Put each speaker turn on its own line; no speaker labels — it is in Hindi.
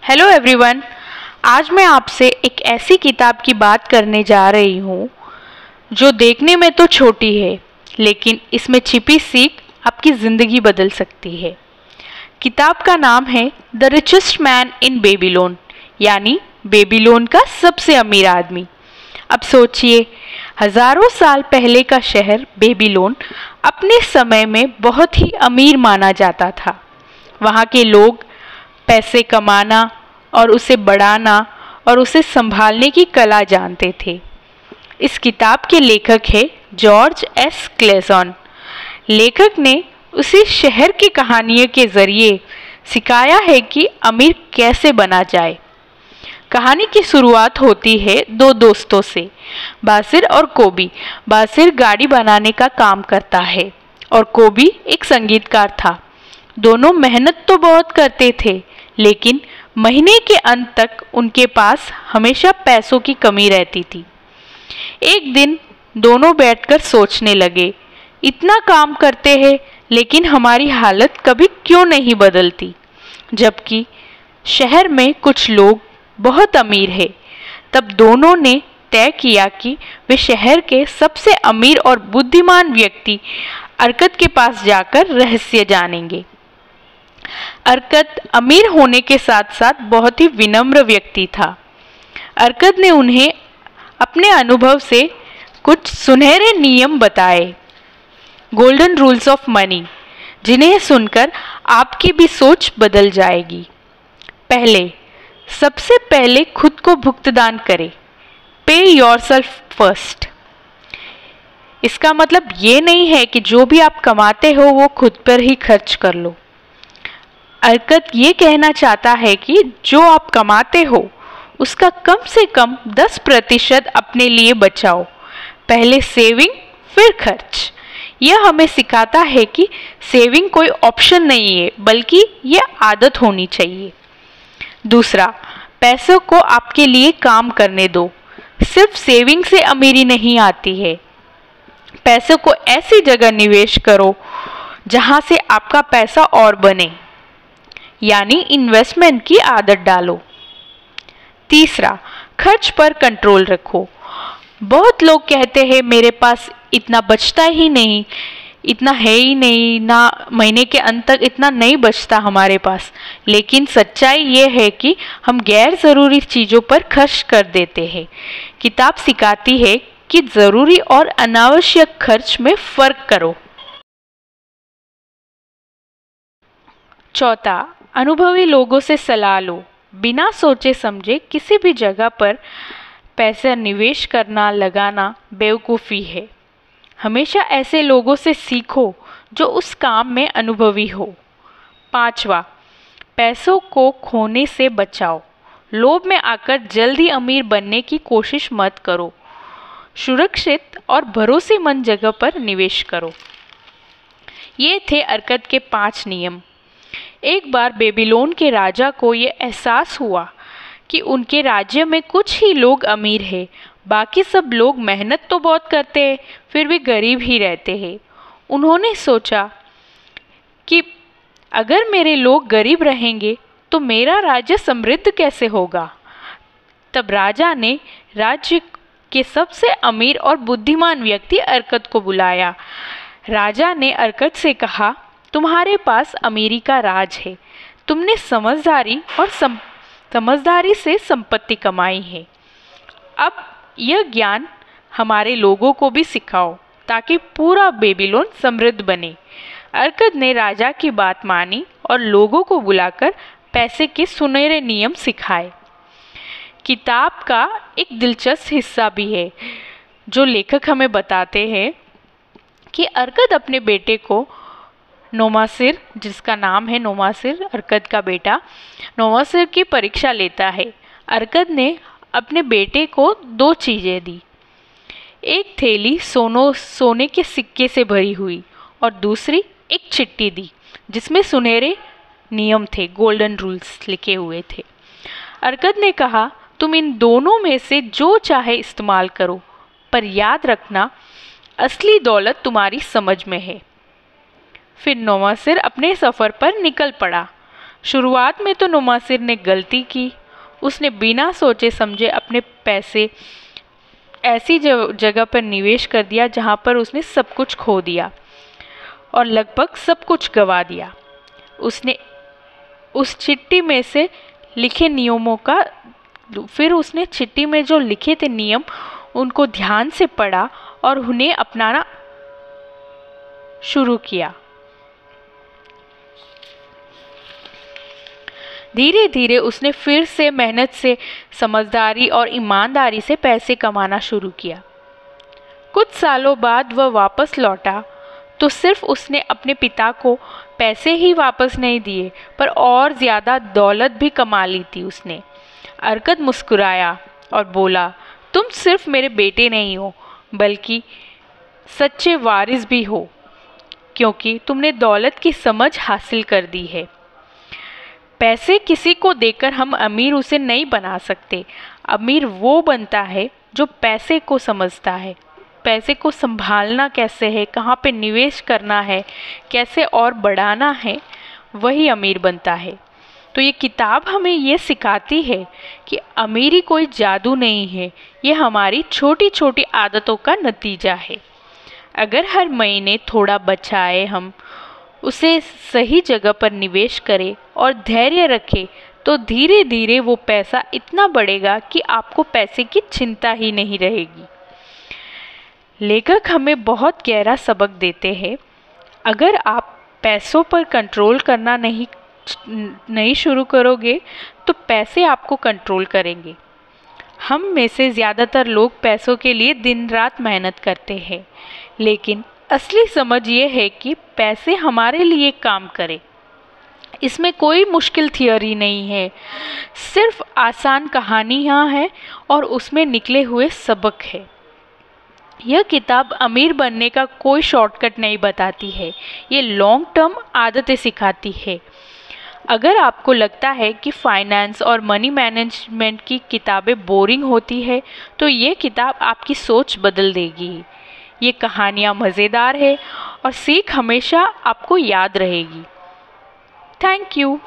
Hello everyone. आज मैं आपसे एक ऐसी किताब की बात करने जा रही हूँ जो देखने में तो छोटी है, लेकिन इसमें छिपी सीख आपकी ज़िंदगी बदल सकती है। किताब का नाम है the richest man in Babylon, यानी बेबीलोन का सबसे अमीर आदमी। अब सोचिए, हजारों साल पहले का शहर बेबीलोन अपने समय में बहुत ही अमीर माना जाता था। वहाँ के लोग पैसे कमाना और उसे बढ़ाना और उसे संभालने की कला जानते थे। इस किताब के लेखक है जॉर्ज एस क्लेज़न। लेखक ने उसी शहर की कहानियों के जरिए सिखाया है कि अमीर कैसे बना जाए। कहानी की शुरुआत होती है दो दोस्तों से, बासिर और कोबी। बासिर गाड़ी बनाने का काम करता है और कोबी एक संगीतकार था। दोनों मेहनत तो बहुत करते थे, लेकिन महीने के अंत तक उनके पास हमेशा पैसों की कमी रहती थी। एक दिन दोनों बैठकर सोचने लगे, इतना काम करते हैं लेकिन हमारी हालत कभी क्यों नहीं बदलती, जबकि शहर में कुछ लोग बहुत अमीर हैं। तब दोनों ने तय किया कि वे शहर के सबसे अमीर और बुद्धिमान व्यक्ति अरकत के पास जाकर रहस्य जानेंगे। अरकत अमीर होने के साथ साथ बहुत ही विनम्र व्यक्ति था। अरकत ने उन्हें अपने अनुभव से कुछ सुनहरे नियम बताए, गोल्डन रूल्स ऑफ मनी, जिन्हें सुनकर आपकी भी सोच बदल जाएगी। सबसे पहले खुद को भुगतान करें, पे योरसेल्फ फर्स्ट। इसका मतलब ये नहीं है कि जो भी आप कमाते हो वो खुद पर ही खर्च कर लो। अरकत ये कहना चाहता है कि जो आप कमाते हो उसका कम से कम 10% अपने लिए बचाओ। पहले सेविंग फिर खर्च। यह हमें सिखाता है कि सेविंग कोई ऑप्शन नहीं है, बल्कि यह आदत होनी चाहिए। दूसरा, पैसों को आपके लिए काम करने दो। सिर्फ सेविंग से अमीरी नहीं आती है। पैसों को ऐसी जगह निवेश करो जहां से आपका पैसा और बने, यानी इन्वेस्टमेंट की आदत डालो। तीसरा, खर्च पर कंट्रोल रखो। बहुत लोग कहते हैं मेरे पास इतना बचता ही नहीं, इतना है ही नहीं ना, महीने के अंत तक इतना नहीं बचता हमारे पास। लेकिन सच्चाई ये है कि हम गैर ज़रूरी चीज़ों पर खर्च कर देते हैं। किताब सिखाती है कि ज़रूरी और अनावश्यक खर्च में फ़र्क करो। चौथा, अनुभवी लोगों से सलाह लो। बिना सोचे समझे किसी भी जगह पर पैसा निवेश करना, लगाना बेवकूफ़ी है। हमेशा ऐसे लोगों से सीखो जो उस काम में अनुभवी हो। पांचवा, पैसों को खोने से बचाओ। लोभ में आकर जल्दी अमीर बनने की कोशिश मत करो। सुरक्षित और भरोसेमंद जगह पर निवेश करो। ये थे अरकत के 5 नियम। एक बार बेबीलोन के राजा को ये एहसास हुआ कि उनके राज्य में कुछ ही लोग अमीर हैं, बाकी सब लोग मेहनत तो बहुत करते हैं फिर भी गरीब ही रहते हैं। उन्होंने सोचा कि अगर मेरे लोग गरीब रहेंगे तो मेरा राज्य समृद्ध कैसे होगा। तब राजा ने राज्य के सबसे अमीर और बुद्धिमान व्यक्ति अरकत को बुलाया। राजा ने अरकत से कहा, तुम्हारे पास अमीरी का राज है। तुमने समझदारी से संपत्ति कमाई है। अब यह ज्ञान हमारे लोगों को भी सिखाओ ताकि पूरा बेबीलोन समृद्ध बने। अरकत ने राजा की बात मानी और लोगों को बुलाकर पैसे के सुनहरे नियम सिखाए। किताब का एक दिलचस्प हिस्सा भी है जो लेखक हमें बताते हैं कि अरकत अपने बेटे को नोमासिर, जिसका नाम है नोमासिर, अरकत का बेटा नोमासिर की परीक्षा लेता है। अरकत ने अपने बेटे को 2 चीज़ें दी। एक थैली सोने के सिक्के से भरी हुई और दूसरी एक चिट्ठी दी जिसमें सुनहरे नियम थे, गोल्डन रूल्स लिखे हुए थे। अरकत ने कहा, तुम इन दोनों में से जो चाहे इस्तेमाल करो, पर याद रखना असली दौलत तुम्हारी समझ में है। फिर नोमासिर अपने सफ़र पर निकल पड़ा। शुरुआत में तो नुमासिर ने गलती की। उसने बिना सोचे समझे अपने पैसे ऐसी जगह पर निवेश कर दिया जहां पर उसने सब कुछ खो दिया और लगभग सब कुछ गवा दिया। उसने उस चिट्ठी में से लिखे नियमों का फिर उसने चिट्ठी में जो लिखे थे नियम उनको ध्यान से पढ़ा और उन्हें अपनाना शुरू किया। धीरे धीरे उसने फिर से मेहनत से, समझदारी और ईमानदारी से पैसे कमाना शुरू किया। कुछ सालों बाद वह वापस लौटा तो सिर्फ उसने अपने पिता को पैसे ही वापस नहीं दिए पर और ज़्यादा दौलत भी कमा ली थी उसने। अरकत मुस्कुराया और बोला, तुम सिर्फ मेरे बेटे नहीं हो बल्कि सच्चे वारिस भी हो, क्योंकि तुमने दौलत की समझ हासिल कर दी है। पैसे किसी को देकर हम अमीर उसे नहीं बना सकते। अमीर वो बनता है जो पैसे को समझता है, पैसे को संभालना कैसे है, कहाँ पे निवेश करना है, कैसे और बढ़ाना है, वही अमीर बनता है। तो ये किताब हमें ये सिखाती है कि अमीरी कोई जादू नहीं है, ये हमारी छोटी छोटी आदतों का नतीजा है। अगर हर महीने थोड़ा बचाए, हम उसे सही जगह पर निवेश करें और धैर्य रखें तो धीरे धीरे वो पैसा इतना बढ़ेगा कि आपको पैसे की चिंता ही नहीं रहेगी। लेखक हमें बहुत गहरा सबक देते हैं। अगर आप पैसों पर कंट्रोल करना नहीं शुरू करोगे तो पैसे आपको कंट्रोल करेंगे। हम में से ज़्यादातर लोग पैसों के लिए दिन रात मेहनत करते हैं, लेकिन असली समझ ये है कि पैसे हमारे लिए काम करें। इसमें कोई मुश्किल थियरी नहीं है, सिर्फ आसान कहानियाँ हैं और उसमें निकले हुए सबक है। यह किताब अमीर बनने का कोई शॉर्टकट नहीं बताती है, ये लॉन्ग टर्म आदतें सिखाती है। अगर आपको लगता है कि फाइनेंस और मनी मैनेजमेंट की किताबें बोरिंग होती है तो ये किताब आपकी सोच बदल देगी। ये कहानियाँ मज़ेदार है और सीख हमेशा आपको याद रहेगी। Thank you.